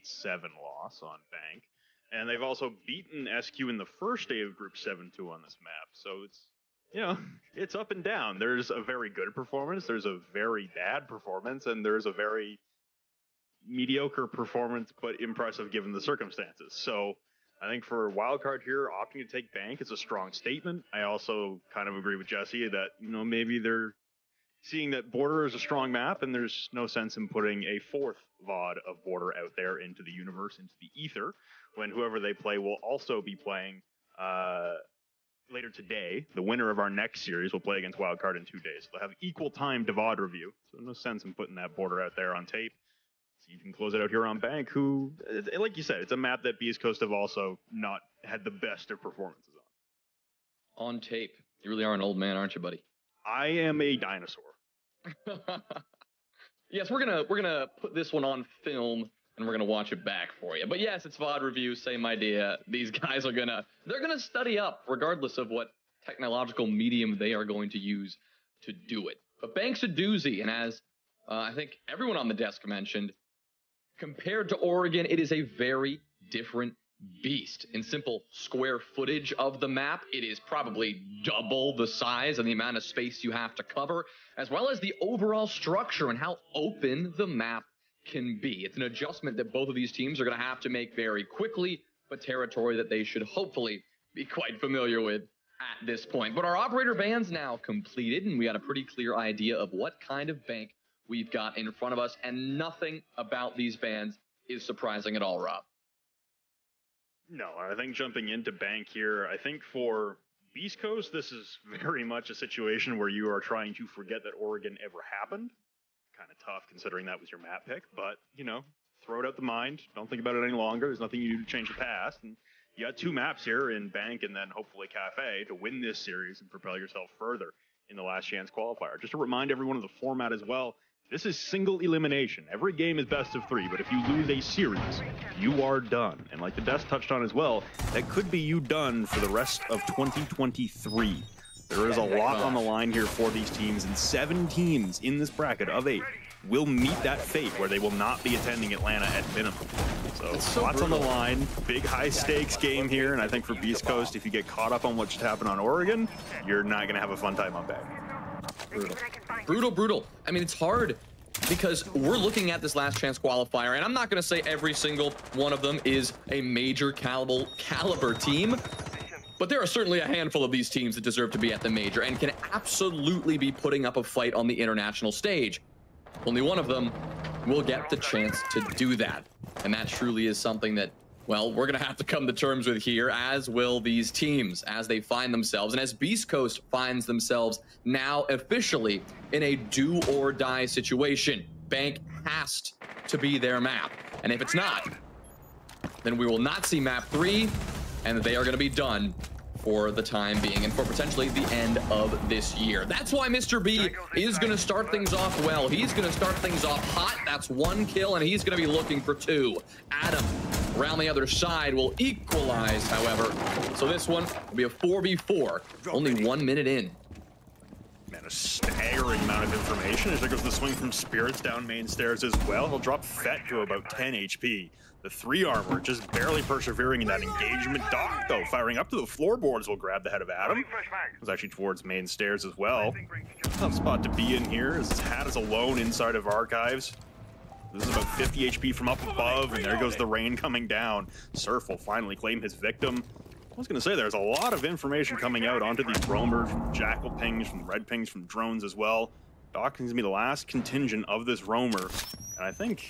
8-7 loss on Bank. And they've also beaten SQ in the first day of Group 7-2 on this map. So it's, you know, it's up and down. There's a very good performance, there's a very bad performance, and there's a very mediocre performance, but impressive given the circumstances. So I think for Wildcard here, opting to take Bank is a strong statement. I also kind of agree with Jesse that, you know, maybe they're seeing that Border is a strong map, and there's no sense in putting a fourth VOD of Border out there into the universe, into the ether, when whoever they play will also be playing later today. The winner of our next series will play against Wildcard in 2 days. They'll have equal time to VOD review, so no sense in putting that Border out there on tape. So you can close it out here on Bank, who, like you said, it's a map that Beastcoast have also not had the best of performances on. On tape. You really are an old man, aren't you, buddy? I am a dinosaur. Yes, we're gonna put this one on film and we're gonna watch it back for you. But yes, it's VOD review, same idea. These guys are they're gonna study up regardless of what technological medium they are going to use to do it. But Bank's a doozy, and as I think everyone on the desk mentioned, compared to Oregon, it is a very different beast. In simple square footage of the map, it is probably double the size and the amount of space you have to cover, as well as the overall structure and how open the map can be. It's an adjustment that both of these teams are going to have to make very quickly, but territory that they should hopefully be quite familiar with at this point. But our operator ban's now completed, and we got a pretty clear idea of what kind of Bank we've got in front of us, and nothing about these bans is surprising at all, Rob. No, I think jumping into Bank here, I think for Beastcoast, this is very much a situation where you are trying to forget that Oregon ever happened. Kind of tough considering that was your map pick, but, you know, throw it out the mind. Don't think about it any longer. There's nothing you do to change the past. And you got 2 maps here in Bank and then hopefully Cafe to win this series and propel yourself further in the last chance qualifier. Just to remind everyone of the format as well, this is single elimination. Every game is best of 3, but if you lose a series, you are done. And like the desk touched on as well, that could be you done for the rest of 2023. There is a lot on the line here for these teams, and 7 teams in this bracket of 8 will meet that fate where they will not be attending Atlanta at minimum. So lots on the line, big high stakes game here, and I think for Beastcoast, if you get caught up on what just happened on Oregon, you're not gonna have a fun time on Bank. Brutal. I mean, it's hard because we're looking at this last chance qualifier, and I'm not going to say every single one of them is a major caliber team, but there are certainly a handful of these teams that deserve to be at the major and can absolutely be putting up a fight on the international stage. Only one of them will get the chance to do that, and that truly is something that, well, we're going to have to come to terms with here, as will these teams as they find themselves, and as Beastcoast finds themselves now officially in a do-or-die situation. Bank has to be their map, and if it's not, then we will not see map 3, and they are going to be done for the time being and for potentially the end of this year. That's why Mr. B is going to start things off well. He's going to start things off hot. That's 1 kill, and he's going to be looking for 2. Adam around the other side will equalize, however. So this one will be a 4v4, only 1 minute in. Man, a staggering amount of information as there goes the swing from Spirits down main stairs as well. He'll drop Fett to about 10 HP. The 3 armor just barely persevering in that engagement. Doc, though, firing up to the floorboards will grab the head of Adam. It was actually towards main stairs as well. Tough spot to be in here as his hat is alone inside of Archives. This is about 50 HP from up above, and there goes the rain coming down. Surf will finally claim his victim. I was going to say, there's a lot of information coming out onto these roamers, from Jackal pings, from red pings, from drones as well. Doc is going to be the last contingent of this roamer, and I think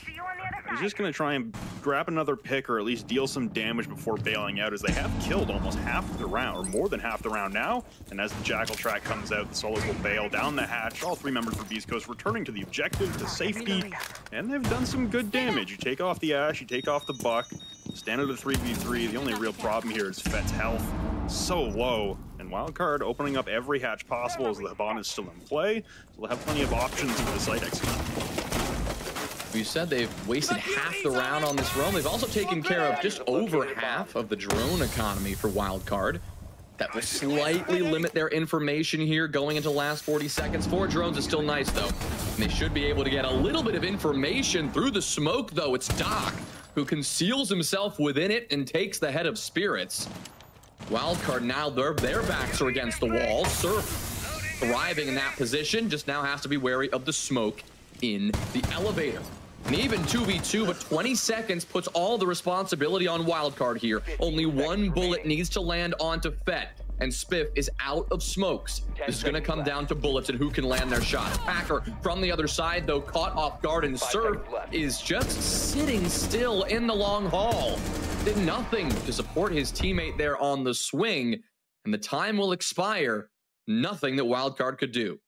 he's just going to try and grab another pick or at least deal some damage before bailing out, as they have killed almost half of the round, or more than half the round now. And as the Jackal track comes out, the solos will bail down the hatch. All 3 members for Beastcoast returning to the objective, to safety, and they've done some good damage. You take off the Ash, you take off the Buck, stand at a 3v3. The only real problem here is Fett's health so low, and Wildcard opening up every hatch possible as the Haban is still in play, so they'll have plenty of options for the site exit. You said they've wasted half the round on this roam. They've also taken care of just over half of the drone economy for Wildcard. That will slightly limit their information here going into the last 40 seconds. 4 drones is still nice, though. And they should be able to get a little bit of information through the smoke, though. It's Doc who conceals himself within it and takes the head of Spirits. Wildcard now, their backs are against the wall. Surf thriving in that position, just now has to be wary of the smoke in the elevator. And even 2v2, but 20 seconds puts all the responsibility on Wildcard here. Only one bullet needs to land onto Fett, and Spiff is out of smokes. This is going to come down to bullets and who can land their shots. Packer from the other side, though, caught off guard, and Surf is just sitting still in the long haul. Did nothing to support his teammate there on the swing, and the time will expire. Nothing that Wildcard could do.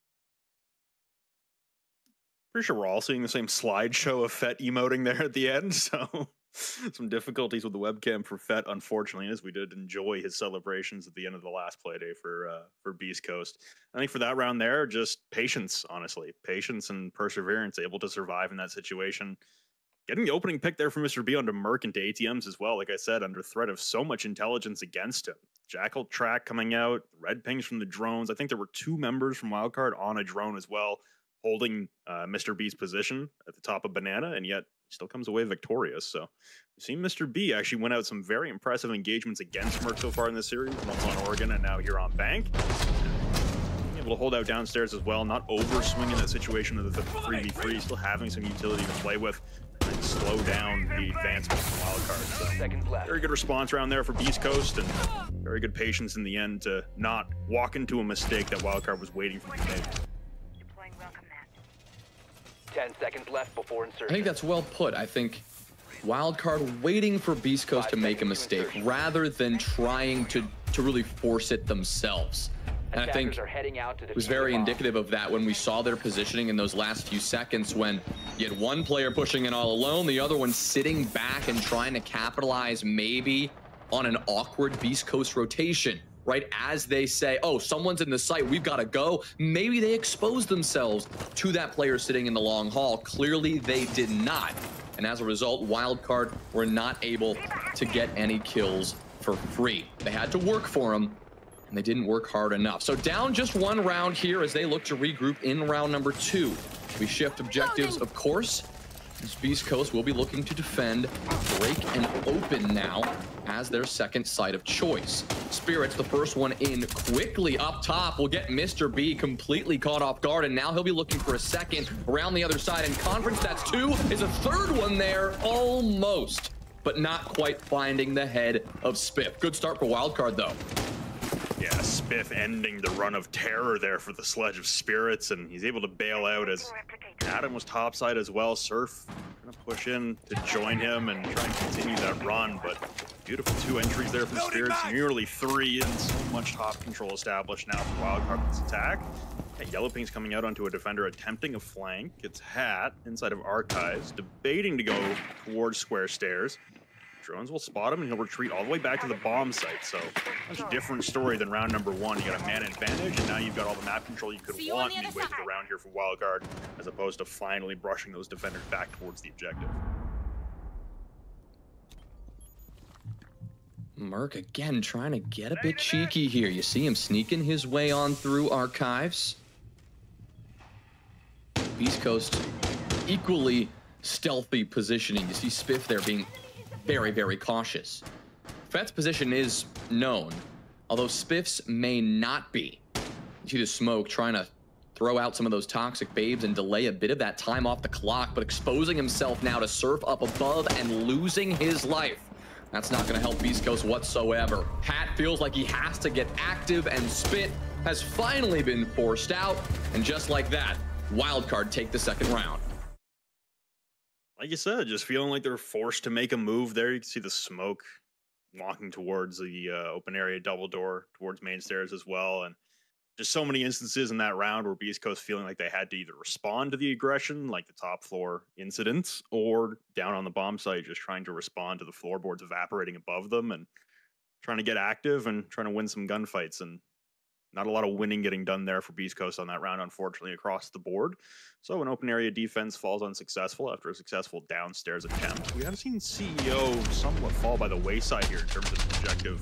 Pretty sure we're all seeing the same slideshow of Fett emoting there at the end, so some difficulties with the webcam for Fett, unfortunately, as we did enjoy his celebrations at the end of the last play day for Beastcoast. I think for that round there, just patience, honestly. Patience and perseverance, able to survive in that situation. Getting the opening pick there from Mr. B onto Merc into ATMs as well, like I said, under threat of so much intelligence against him. Jackal track coming out, red pings from the drones. I think there were 2 members from Wildcard on a drone as well, holding Mr. B's position at the top of Banana, and yet still comes away victorious. So we've seen Mr. B actually win out some very impressive engagements against Merc so far in this series, once on Oregon and now here on Bank. Being able to hold out downstairs as well, not over swinging that situation of the 3v3, still having some utility to play with and slow down the advancement from Wildcard. So very good response around there for Beastcoast, and very good patience in the end to not walk into a mistake that Wildcard was waiting for them to make. 10 seconds left before insertion. I think that's well put. I think Wildcard waiting for Beastcoast to make a mistake rather than trying to really force it themselves. And I think it was very indicative of that when we saw their positioning in those last few seconds, when you had one player pushing in all alone, the other one sitting back and trying to capitalize maybe on an awkward Beastcoast rotation. Right as they say, oh, someone's in the site, we've got to go. Maybe they expose themselves to that player sitting in the long haul. Clearly they did not. And as a result, Wildcard were not able to get any kills for free. They had to work for them, and they didn't work hard enough. So down just 1 round here as they look to regroup in round number 2. We shift objectives, of course. As Beastcoast will be looking to defend, break, and open now as their second site of choice. Spirits, the first one in quickly up top, will get Mr. B completely caught off guard, and now he'll be looking for a second around the other side. And Conference, that's 2, is a third one there, almost, but not quite finding the head of Spiff. Good start for Wildcard, though. Yeah, Spiff ending the run of terror there for the Sledge of Spirits, and he's able to bail out as Adam was topside as well. Surf gonna push in to join him and try and continue that run, but beautiful 2 entries there from Spirits, nearly 3, and so much top control established now for Wildcard with this attack. Yeah, Yellow Ping's coming out onto a defender attempting a flank. It's Hat inside of Archives, debating to go towards Square Stairs. Drones will spot him, and he'll retreat all the way back to the bomb site. So much different story than round number 1. You got a man advantage, and now you've got all the map control you could want midway through the round here for Wildcard, as opposed to finally brushing those defenders back towards the objective. Merc again trying to get a bit cheeky here. You see him sneaking his way on through Archives. Beastcoast equally stealthy positioning. You see Spiff there being very, very cautious. Fett's position is known, although Spiff's may not be. You see the smoke trying to throw out some of those toxic babes and delay a bit of that time off the clock, but exposing himself now to Surf up above and losing his life. That's not going to help Beastcoast whatsoever. Hat feels like he has to get active, and Spit has finally been forced out. And just like that, Wildcard take the second round. Like you said, just feeling like they're forced to make a move there. You can see the smoke walking towards the open area double door, towards main stairs as well. And just so many instances in that round where Beastcoast feeling like they had to either respond to the aggression, like the top floor incidents, or down on the bomb site, just trying to respond to the floorboards evaporating above them and trying to get active and trying to win some gunfights. And not a lot of winning getting done there for Beastcoast on that round, unfortunately, across the board. So an open area defense falls unsuccessful after a successful downstairs attempt. We have seen CEO somewhat fall by the wayside here in terms of the objective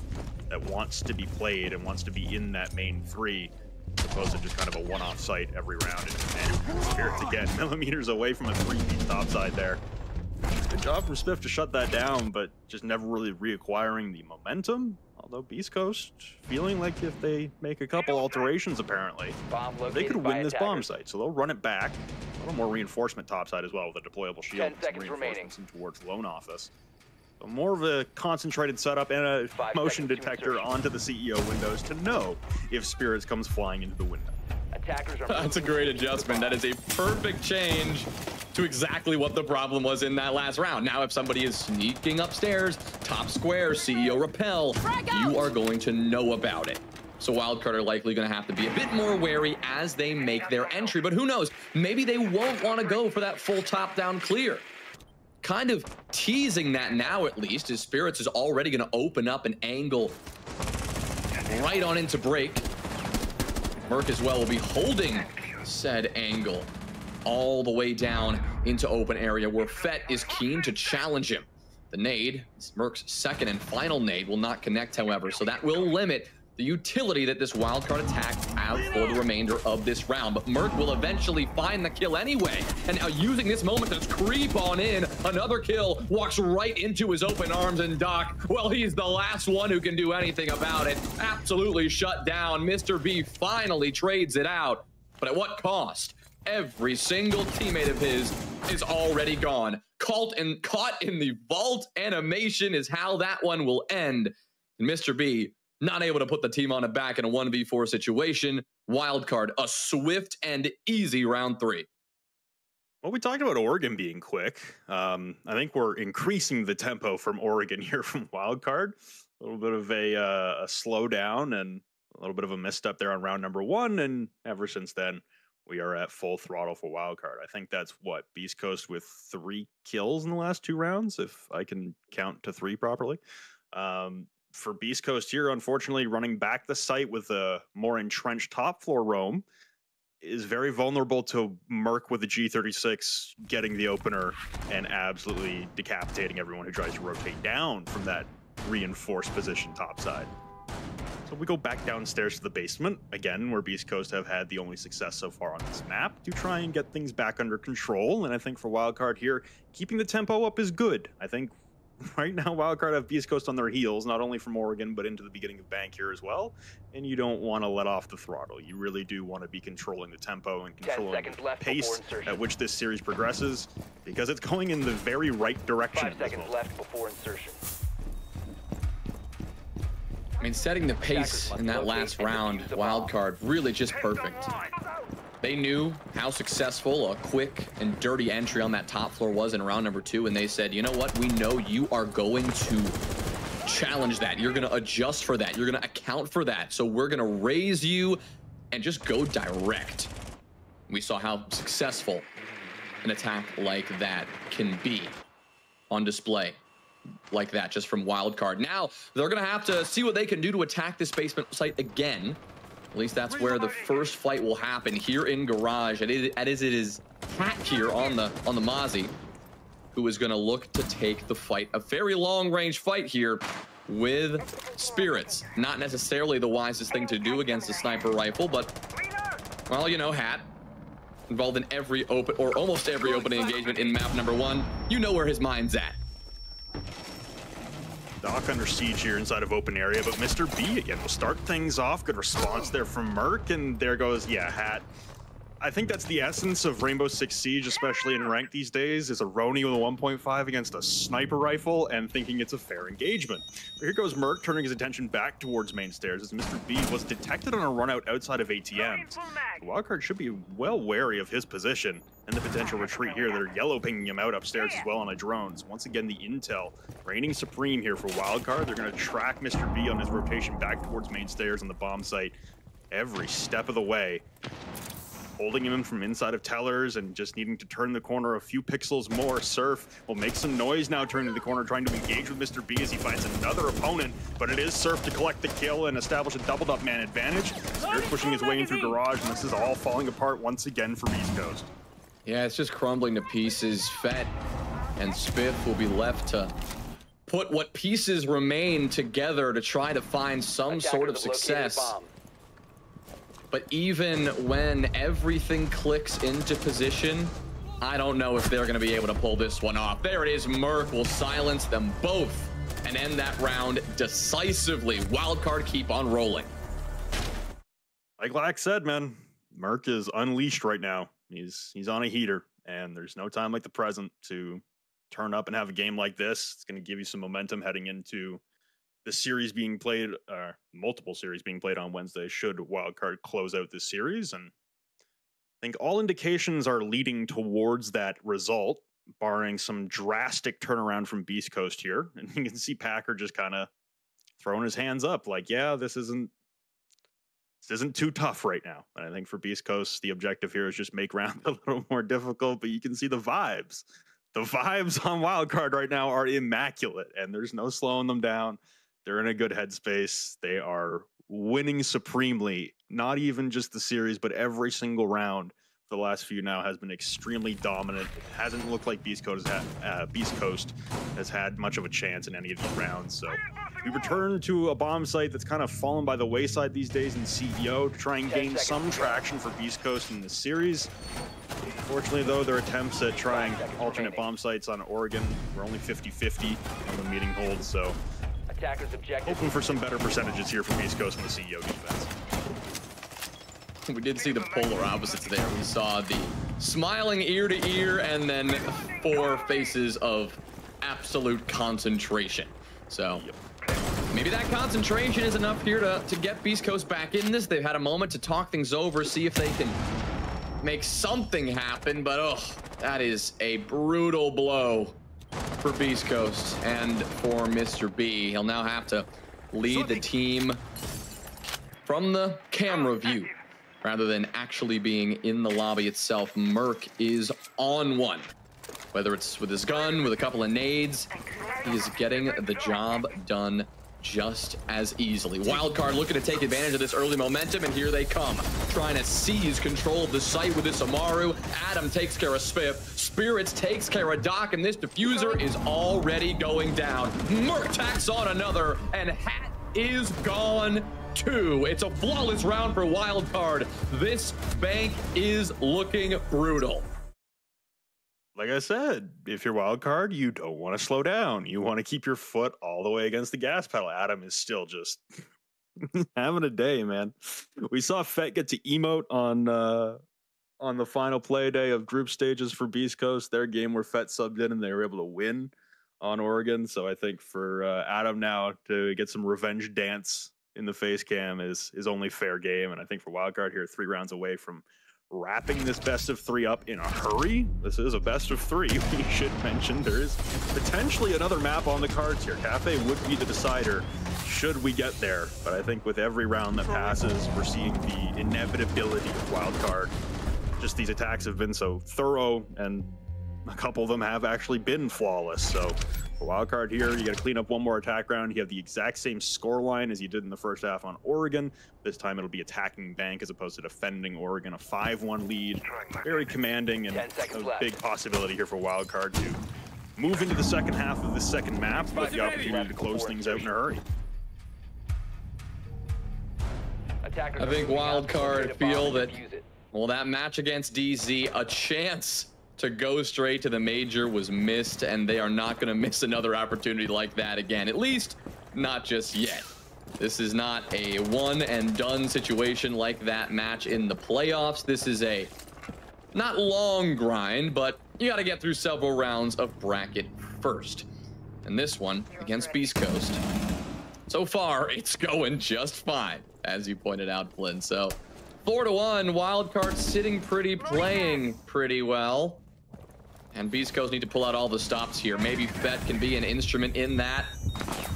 that wants to be played and wants to be in that main 3, as opposed to just kind of a one-off site every round. And Spirits again, millimeters away from a 3-peat topside there. Good job from Spiff to shut that down, but just never really reacquiring the momentum. Although Beastcoast feeling like if they make a couple alterations, apparently, they could win this bomb site. So they'll run it back. A little more reinforcement topside as well with a deployable shield. 10 seconds remaining. Towards loan office. So more of a concentrated setup and a motion detector onto the CEO windows to know if Spirits comes flying into the window. Attackers are That's a great adjustment. That is a perfect change to exactly what the problem was in that last round. Now, if somebody is sneaking upstairs, top square, CEO repel, you are going to know about it. So Wildcard are likely going to have to be a bit more wary as they make their entry. But who knows? Maybe they won't want to go for that full top-down clear. Kind of teasing that now, at least, as Spirits is already going to open up an angle right on into break. Merc as well will be holding said angle all the way down into open area where Fett is keen to challenge him. The nade, Merc's second and final nade, will not connect, however, so that will limit the utility that this wildcard attack has for the remainder of this round. But Merc will eventually find the kill anyway, and now using this moment to creep on in, another kill, walks right into his open arms, and Doc, well, he's the last one who can do anything about it. Absolutely shut down. Mr. B finally trades it out, but at what cost? Every single teammate of his is already gone. Caught in the vault animation is how that one will end. And Mr. B not able to put the team on it back in a 1v4 situation. Wildcard, a swift and easy round 3. Well, we talked about Oregon being quick. I think we're increasing the tempo from Oregon here from Wildcard. A little bit of a slowdown and a little bit of a misstep there on round number 1. And ever since then, we are at full throttle for Wildcard. I think that's what, Beastcoast with 3 kills in the last 2 rounds, if I can count to 3 properly. For Beastcoast here, unfortunately, running back the site with a more entrenched top floor roam is very vulnerable to Merc with the G36 getting the opener and absolutely decapitating everyone who tries to rotate down from that reinforced position topside. So we go back downstairs to the basement, again, where Beastcoast have had the only success so far on this map, to try and get things back under control. And I think for Wildcard here, keeping the tempo up is good. I think right now, Wildcard have Beastcoast on their heels, not only from Oregon, but into the beginning of Bank here as well. And you don't want to let off the throttle. You really do want to be controlling the tempo and controlling the pace at which this series progresses, because it's going in the very right direction. 5 seconds left before insertion. I mean, setting the pace in that last round, Wildcard, really just perfect. They knew how successful a quick and dirty entry on that top floor was in round number 2, and they said, you know what, we know you are going to challenge that. You're going to adjust for that. You're going to account for that. So we're going to raise you and just go direct. We saw how successful an attack like that can be on display like that, just from Wildcard. Now, they're going to have to see what they can do to attack this basement site again. At least that's where the first fight will happen, here in Garage. It is Hat here on the Mozzie, who is going to look to take the fight. A very long-range fight here with Spirits. Not necessarily the wisest thing to do against a sniper rifle, but, well, you know, Hat, involved in every open, or almost every opening engagement in map number 1. You know where his mind's at. Doc under siege here inside of open area, but Mr. B again will start things off. Good response there from Merc, and there goes, yeah, Hat. I think that's the essence of Rainbow Six Siege, especially in ranked these days, is a Roni with a 1.5 against a sniper rifle and thinking it's a fair engagement. But here goes Merc turning his attention back towards main stairs as Mr. B was detected on a run out outside of ATMs. The Wildcard should be well wary of his position and the potential retreat here. They're yellow pinging him out upstairs as well on a drones. Once again, the intel reigning supreme here for Wildcard. They're going to track Mr. B on his rotation back towards main stairs on the bomb site every step of the way, holding him from inside of tellers and just needing to turn the corner a few pixels more. Surf will make some noise now, turning the corner, trying to engage with Mr. B as he finds another opponent, but it is Surf to collect the kill and establish a doubled up man advantage. Spirit pushing his way in through Garage, and this is all falling apart once again for Beastcoast. Yeah, it's just crumbling to pieces. Fett and Spiff will be left to put what pieces remain together to try to find some sort of success. But even when everything clicks into position, I don't know if they're going to be able to pull this one off. There it is. Merc will silence them both and end that round decisively. Wildcard keep on rolling. Like Lack said, man, Merc is unleashed right now. He's on a heater, and there's no time like the present to turn up and have a game like this. It's going to give you some momentum heading into the series being played, multiple series being played on Wednesday, should Wildcard close out this series. And I think all indications are leading towards that result, barring some drastic turnaround from Beastcoast here. And you can see Packer just kind of throwing his hands up like, yeah, this isn't too tough right now. And I think for Beastcoast, the objective here is just make round a little more difficult, but you can see the vibes. The vibes on Wildcard right now are immaculate, and there's no slowing them down. They're in a good headspace. They are winning supremely, not even just the series, but every single round for the last few now has been extremely dominant. It hasn't looked like Beastcoast has had much of a chance in any of these rounds. So we return to a bomb site that's kind of fallen by the wayside these days in CEO to try and gain some traction for Beastcoast in this series. Unfortunately, though, their attempts at trying alternate bomb sites on Oregon were only 50-50 on the meeting hold, so hoping for some better percentages here from Beastcoast in the CEO defense. We did see the polar opposites there. We saw the smiling ear to ear and then 4 faces of absolute concentration. So maybe that concentration is enough here to get Beastcoast back in this. They've had a moment to talk things over, see if they can make something happen, but oh, that is a brutal blow for Beastcoast and for Mr. B. He'll now have to lead the team from the camera view rather than actually being in the lobby itself. Merc is on one. Whether it's with his gun, with a couple of nades, he is getting the job done just as easily. Wildcard looking to take advantage of this early momentum, and here they come, trying to seize control of the site with this Amaru. Adam takes care of Spiff. Spirits takes care of Doc, and this diffuser is already going down. Merc tacks on another, and Hat is gone too. It's a flawless round for Wildcard. This bank is looking brutal. Like I said, if you're Wildcard, you don't want to slow down. You want to keep your foot all the way against the gas pedal. Adam is still just having a day, man. We saw Fett get to emote on the final play day of group stages for Beastcoast, their game where Fett subbed in and they were able to win on Oregon. So I think for Adam now to get some revenge dance in the face cam is only fair game. And I think for Wildcard here, 3 rounds away from wrapping this best of 3 up in a hurry. This is a best of 3. We should mention there is potentially another map on the cards here. Cafe would be the decider should we get there, but I think with every round that passes, we're seeing the inevitability of Wildcard. Just these attacks have been so thorough, and a couple of them have actually been flawless. So for Wildcard here, you got to clean up one more attack round. You have the exact same score line as you did in the first half on Oregon. This time it'll be attacking Bank as opposed to defending Oregon. A 5-1 lead, very commanding, and a big possibility here for Wildcard to move into the second half of the second map with the opportunity to close things out in a hurry. I think Wildcard feel that, well, that match against DZ, a chance to go straight to the major was missed, and they are not going to miss another opportunity like that again, at least not just yet. This is not a one and done situation like that match in the playoffs. This is a not long grind, but you got to get through several rounds of bracket first. And this one against Beastcoast, so far it's going just fine, as you pointed out, Flynn. So 4-1, Wildcard sitting pretty, playing pretty well. And Beastcoast need to pull out all the stops here. Maybe Fett can be an instrument in that.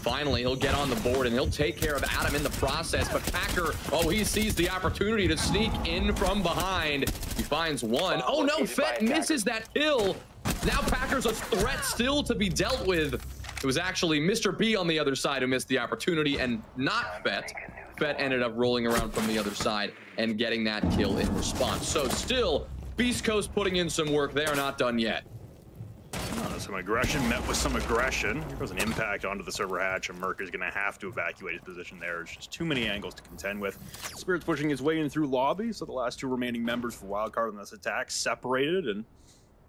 Finally, he'll get on the board and he'll take care of Adam in the process. But Packer, oh, he sees the opportunity to sneak in from behind. He finds one. Oh no, Fett misses that kill. Now Packer's a threat still to be dealt with. It was actually Mr. B on the other side who missed the opportunity and not Fett. Fett ended up rolling around from the other side and getting that kill in response. So still, Beastcoast putting in some work. They are not done yet. Some aggression met with some aggression. There was an impact onto the server hatch, and Merc is going to have to evacuate his position there. There's just too many angles to contend with. Spirit's pushing his way in through lobby, so the last 2 remaining members for Wildcard on this attack separated, and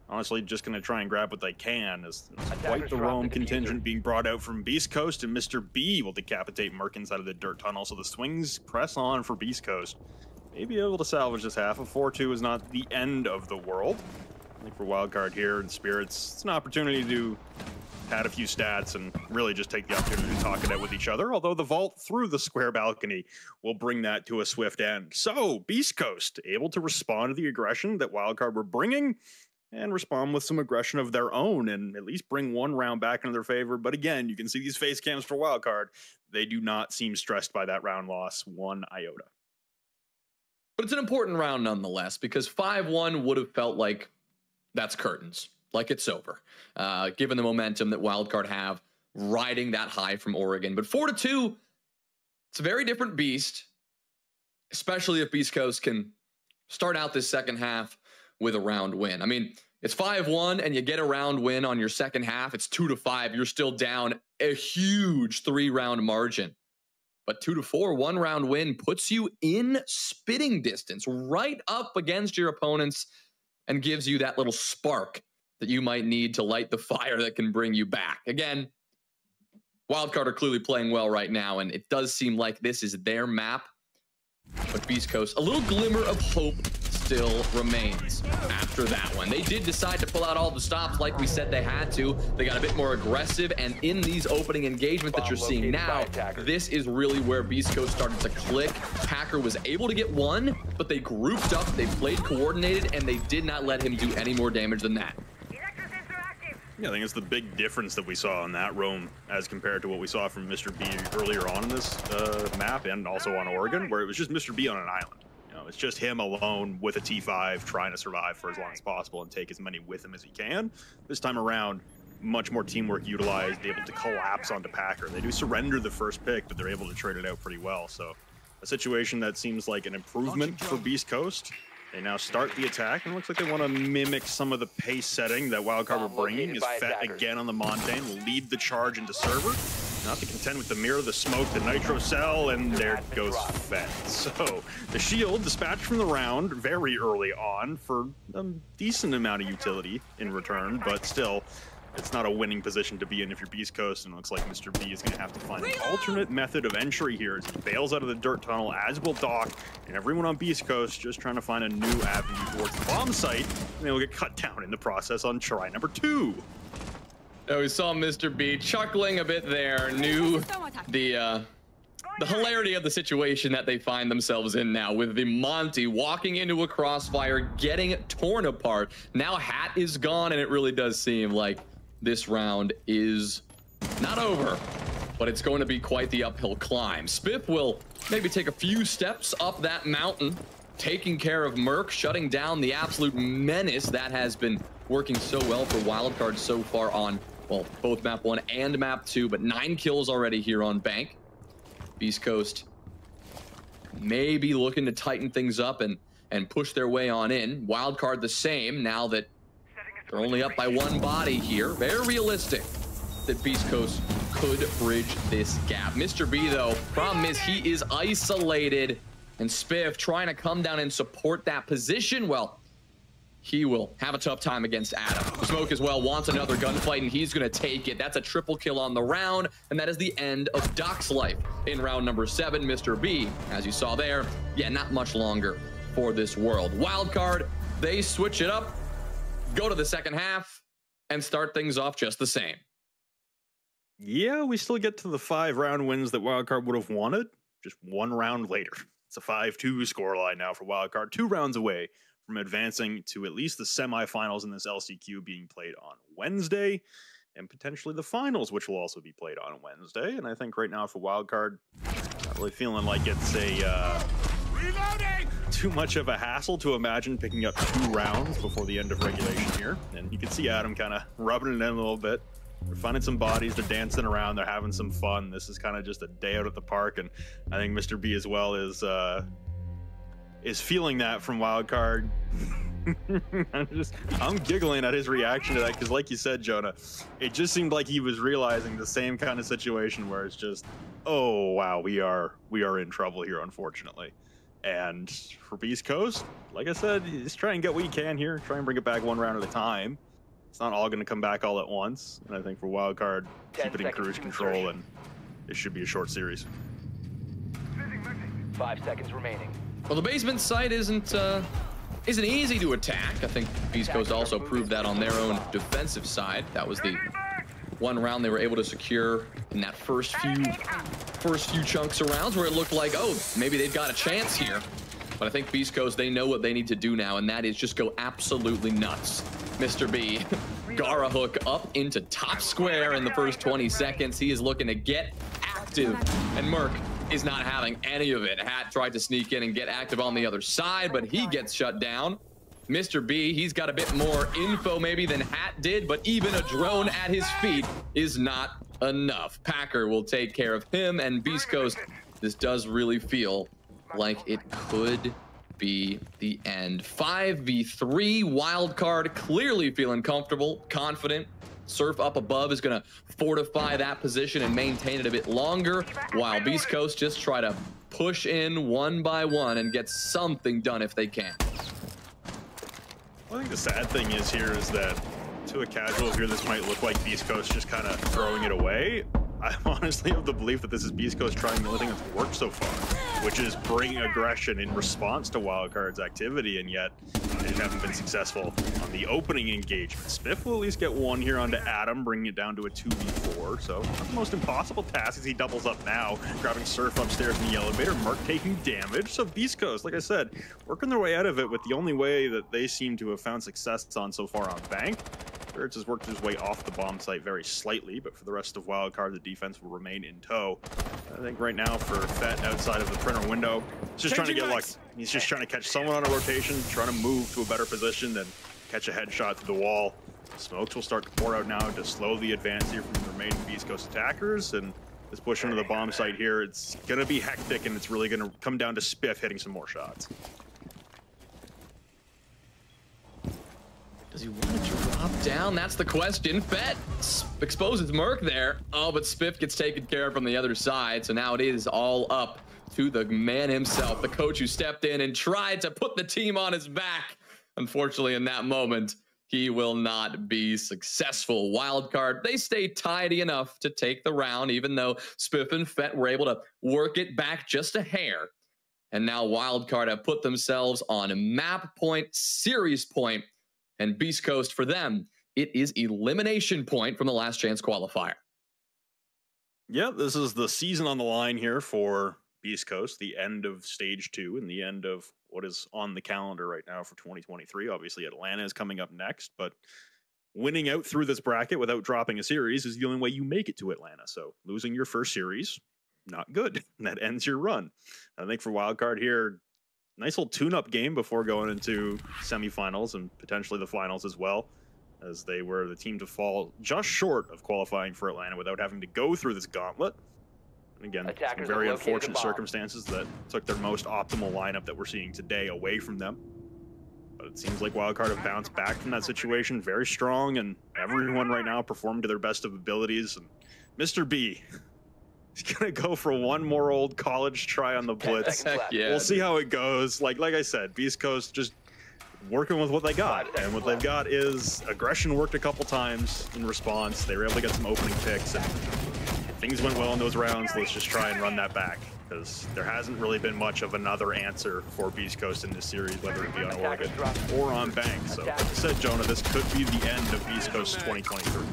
honestly just going to try and grab what they can. As quite Attackers the drop roam the diffuser. contingent being brought out from Beast Coast, and Mr. B will decapitate Merc inside of the dirt tunnel. So the swings press on for Beast Coast. Maybe able to salvage this half. A 4-2 is not the end of the world. I think for Wildcard here and Spirits, it's an opportunity to add a few stats and really just take the opportunity to talk it out with each other. Although the vault through the square balcony will bring that to a swift end. So Beast Coast able to respond to the aggression that Wildcard were bringing and respond with some aggression of their own and at least bring one round back into their favor. But again, you can see these face cams for Wildcard. They do not seem stressed by that round loss one iota. But it's an important round nonetheless, because 5-1 would have felt like that's curtains, like it's over, given the momentum that Wildcard have riding that high from Oregon. But 4-2, it's a very different beast, especially if Beast Coast can start out this second half with a round win. I mean, it's 5-1 and you get a round win on your second half. It's 2-5. You're still down a huge 3-round margin. But 2-4, 1-round win puts you in spitting distance, right up against your opponents, and gives you that little spark that you might need to light the fire that can bring you back. Again, Wildcard are clearly playing well right now, and it does seem like this is their map. But Beast Coast, a little glimmer of hope still remains after that one. They did decide to pull out all the stops like we said they had to. They got a bit more aggressive, and in these opening engagements that you're seeing now, this is really where Beast Coast started to click. Packer was able to get one, but they grouped up, they played coordinated, and they did not let him do any more damage than that. Yeah, I think it's the big difference that we saw on that roam as compared to what we saw from Mr. B earlier on in this map and also on Oregon, where it was just Mr. B on an island. You know, it's just him alone with a T5 trying to survive for as long as possible and take as many with him as he can. This time around, much more teamwork utilized, able to collapse onto Packer. They do surrender the first pick, but they're able to trade it out pretty well. So a situation that seems like an improvement for Beast Coast. They now start the attack, and it looks like they want to mimic some of the pace setting that Wildcard were bringing. Is Fett again on the Montaigne, will lead the charge into server. Not to contend with the mirror, the smoke, the nitro cell, and there goes Fett. So the shield dispatched from the round very early on for a decent amount of utility in return, but still, it's not a winning position to be in if you're Beast Coast, and it looks like Mr. B is going to have to find an alternate method of entry here as he bails out of the dirt tunnel, as will Doc, and everyone on Beast Coast just trying to find a new avenue towards the bomb site, and they will get cut down in the process on try number 2. Oh, we saw Mr. B chuckling a bit there, knew the hilarity of the situation that they find themselves in now, with the Monty walking into a crossfire, getting torn apart. Now Hat is gone, and it really does seem like this round is not over, but it's going to be quite the uphill climb. Spiff will maybe take a few steps up that mountain, taking care of Merc, shutting down the absolute menace that has been working so well for Wildcard so far on, well, both map 1 and map 2, but 9 kills already here on Bank. Beast Coast maybe looking to tighten things up and push their way on in. Wildcard the same, now that they're only up by 1 body here. Very realistic that Beast Coast could bridge this gap. Mr. B, though, problem is he is isolated, and Spiff trying to come down and support that position. Well, he will have a tough time against Adam. Smoke as well wants another gunfight, and he's going to take it. That's a triple kill on the round, and that is the end of Doc's life in round number 7. Mr. B, as you saw there, yeah, not much longer for this world. Wildcard, they switch it up, go to the second half, and start things off just the same. Yeah, we still get to the 5-round wins that Wildcard would have wanted, just 1 round later. It's a 5-2 scoreline now for Wildcard, 2 rounds away from advancing to at least the semifinals in this LCQ being played on Wednesday, and potentially the finals, which will also be played on Wednesday. And I think right now for Wildcard, not really feeling like it's a too much of a hassle to imagine picking up 2 rounds before the end of regulation here. And you can see Adam kind of rubbing it in a little bit. They're finding some bodies, they're dancing around, they're having some fun. This is kind of just a day out at the park, and I think Mr. B as well is feeling that from Wildcard. I'm giggling at his reaction to that, because like you said, Jonah, it just seemed like he was realizing the same kind of situation where it's just, oh wow, we are in trouble here, unfortunately. And for Beastcoast, like I said, just try and get what you can here. Try and bring it back one round at a time. It's not all going to come back all at once. And I think for Wildcard, keep it in cruise control, and it should be a short series. 5 seconds remaining. Well, the basement site isn't easy to attack. I think Beastcoast also proved that on their own defensive side. That was the one round they were able to secure in that first few chunks of rounds where it looked like, oh, maybe they've got a chance here. But I think Beastcoast, they know what they need to do now, and that is just go absolutely nuts. Mr. B, Gara hook up into top square in the first 20 seconds. He is looking to get active, and Merc is not having any of it. Hat tried to sneak in and get active on the other side, but he gets shut down. Mr. B, he's got a bit more info maybe than Hat did, but even a drone at his feet is not enough. Packer will take care of him, and Beastcoast, this does really feel like it could be the end. 5v3, Wildcard clearly feeling comfortable, confident. Surf up above is going to fortify that position and maintain it a bit longer, while Beastcoast just try to push in one by one and get something done if they can. I think the sad thing is here is that to a casual here, this might look like Beastcoast just kind of throwing it away. I honestly have the belief that this is Beastcoast trying the only thing that's worked so far, which is bring aggression in response to Wildcard's activity, and yet they haven't been successful on the opening engagement. Spiff will at least get one here onto Adam, bringing it down to a 2v4, so not the most impossible task as he doubles up now, grabbing Surf upstairs in the elevator, Mark taking damage. So Beastcoast, like I said, working their way out of it with the only way that they seem to have found success on so far on Bank. Spirits has worked his way off the bomb site very slightly, but for the rest of Wildcard, the defense will remain in tow. I think right now for Fett outside of the printer window, he's just trying to get lucky. He's just trying to catch someone on a rotation, trying to move to a better position than catch a headshot through the wall. Smokes will start to pour out now to slow the advance here from the remaining Beastcoast attackers, and this push into the bomb site here, it's going to be hectic, and it's really going to come down to Spiff hitting some more shots. Does he want to drop down? That's the question. Fett exposes Merc there. Oh, but Spiff gets taken care of from the other side. So now it is all up to the man himself, the coach who stepped in and tried to put the team on his back. Unfortunately, in that moment, he will not be successful. Wildcard, they stay tidy enough to take the round, even though Spiff and Fett were able to work it back just a hair. And now Wildcard have put themselves on map point, series point, and Beastcoast, for them, it is elimination point from the last chance qualifier. Yeah, this is the season on the line here for Beastcoast, the end of stage 2 and the end of what is on the calendar right now for 2023. Obviously, Atlanta is coming up next, but winning out through this bracket without dropping a series is the only way you make it to Atlanta. So losing your first series, not good. That ends your run. I think for Wildcard here, nice little tune-up game before going into semifinals and potentially the finals as well, as they were the team to fall just short of qualifying for Atlanta without having to go through this gauntlet. And again, some very unfortunate circumstances that took their most optimal lineup that we're seeing today away from them. But it seems like Wildcard have bounced back from that situation very strong, and everyone right now performed to their best of abilities. And Mr. B, he's gonna go for one more old college try on the blitz. Yeah, we'll see how it goes. Like I said, Beastcoast just working with what they got, and what they've got is aggression worked a couple times in response. They were able to get some opening picks, and things went well in those rounds. Let's just try and run that back, because there hasn't really been much of another answer for Beastcoast in this series, whether it be on Oregon or on Bank. So, like I said, Jonah, this could be the end of Beastcoast 2023.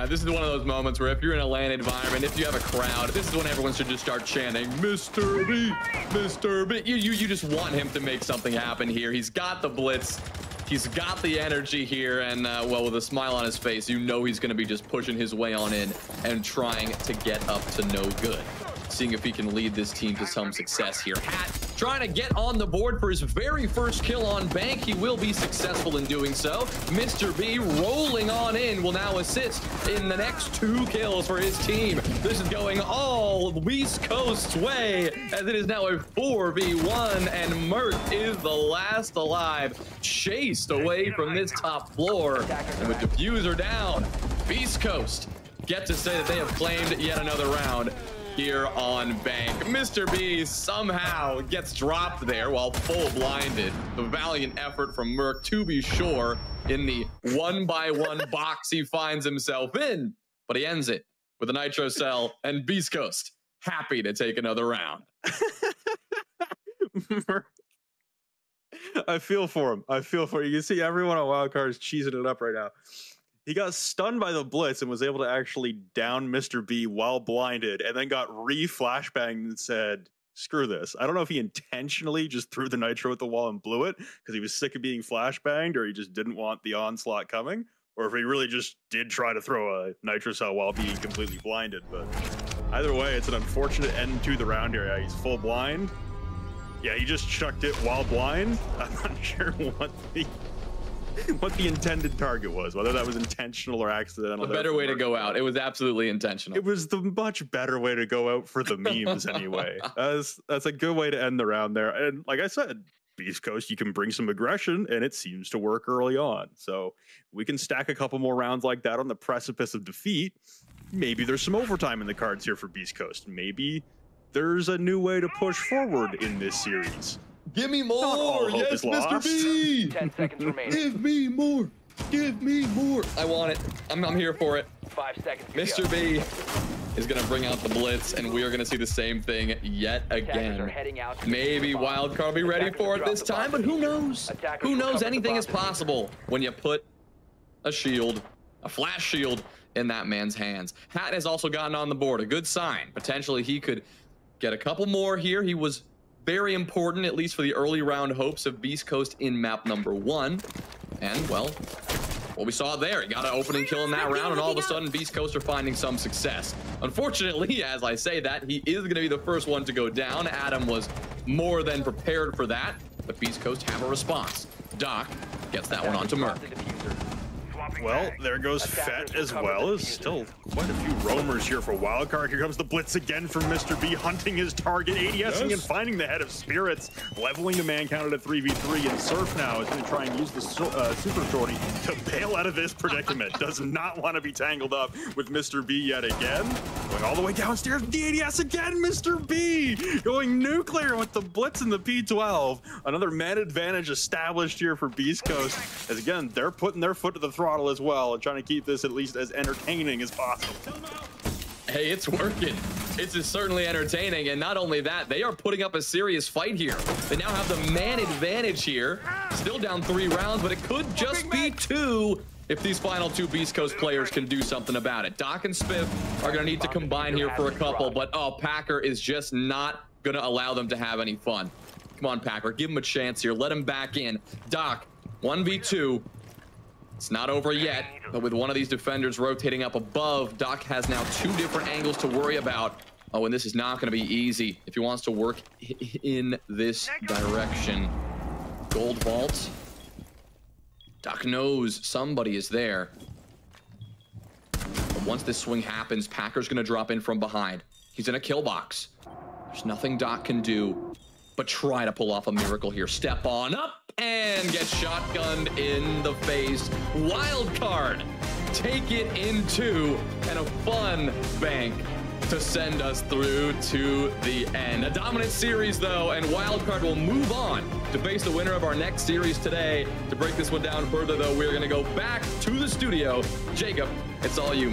This is one of those moments where if you're in a LAN environment, if you have a crowd, this is when everyone should just start chanting, Mr. B, Mr. B. You just want him to make something happen here. He's got the blitz. He's got the energy here, and well, with a smile on his face, you know he's going to be just pushing his way on in and trying to get up to no good. Seeing if he can lead this team to some success here. Hat trying to get on the board for his very first kill on Bank. He will be successful in doing so. Mr. B rolling on in will now assist in the next 2 kills for his team. This is going all Beastcoast's way, as it is now a 4v1, and Mert is the last alive, chased away from this top floor. And with diffuser down, Beastcoast get to say that they have claimed yet another round. here on Bank. Mr. B somehow gets dropped there while full blinded. The valiant effort from Merc, to be sure, in the 1-by-1 box he finds himself in, but he ends it with a Nitro Cell, and Beastcoast happy to take another round. I feel for him. I feel for him. You can see everyone on Wildcard is cheesing it up right now. He got stunned by the blitz and was able to actually down Mr. B while blinded, and then got re-flashbanged and said, screw this. I don't know if he intentionally just threw the nitro at the wall and blew it because he was sick of being flashbanged, or he just didn't want the onslaught coming, or if he really just did try to throw a nitro cell while being completely blinded. But either way, it's an unfortunate end to the round here. Yeah, he's full blind. Yeah, he just chucked it while blind. I'm not sure what the intended target was, whether that was intentional or accidental. A better way to go out. It was absolutely intentional. It was the much better way to go out for the memes anyway. That's a good way to end the round there. And like I said, Beastcoast, you can bring some aggression, and it seems to work early on. So we can stack a couple more rounds like that on the precipice of defeat. Maybe there's some overtime in the cards here for Beastcoast. Maybe there's a new way to push forward in this series. Give me more! Yes, Mr. B! 10 seconds remaining. Give me more! Give me more! I want it. I'm here for it. 5 seconds to Mr. go. B is going to bring out the blitz, and we are going to see the same thing yet Attackers are again. heading out to Maybe the bomb. Wildcard will be ready Attackers for it drop this the time, bomb. but who knows? Attackers Who will knows? cover the Anything is bomb. possible when you put a shield, a flash shield, in that man's hands. Hat has also gotten on the board. A good sign. Potentially he could get a couple more here. He was very important, at least for the early round hopes of Beastcoast in map number 1. And, well, what we saw there, he got an opening kill in that round, and all of a sudden Beastcoast are finding some success. Unfortunately, as I say that, he is going to be the first one to go down. Adam was more than prepared for that, but Beastcoast have a response. Doc gets that one onto Merc. Well, there goes Fett as well. As still quite a few roamers here for Wildcard. Here comes the blitz again from Mr. B, hunting his target, ADSing and finding the head of Spirits, leveling the man count at a 3v3, and Surf now is going to try and use the super shorty to bail out of this predicament. Does not want to be tangled up with Mr. B yet again. Going all the way downstairs with the ADS again, Mr. B going nuclear with the blitz and the P12. Another man advantage established here for Beastcoast, as again, they're putting their foot to the throttle as well and trying to keep this at least as entertaining as possible. Hey, it's working. It's certainly entertaining, and not only that, they are putting up a serious fight here. They now have the man advantage here. Still down 3 rounds, but it could just be 2 if these final 2 Beastcoast players can do something about it. Doc and Spiff are going to need to combine here for a couple, but oh, Packer is just not going to allow them to have any fun. Come on, Packer, give him a chance here. Let him back in. Doc, 1v2. It's not over yet, but with one of these defenders rotating up above, Doc has now 2 different angles to worry about. Oh, and this is not going to be easy if he wants to work in this direction. Gold vault. Doc knows somebody is there. But once this swing happens, Packer's going to drop in from behind. He's in a kill box. There's nothing Doc can do but try to pull off a miracle here. Step on up and get shotgunned in the face. Wildcard take it in 2, and a fun bank to send us through to the end. A dominant series though, and Wildcard will move on to face the winner of our next series today. To break this one down further though, we're gonna go back to the studio. Jacob, it's all you.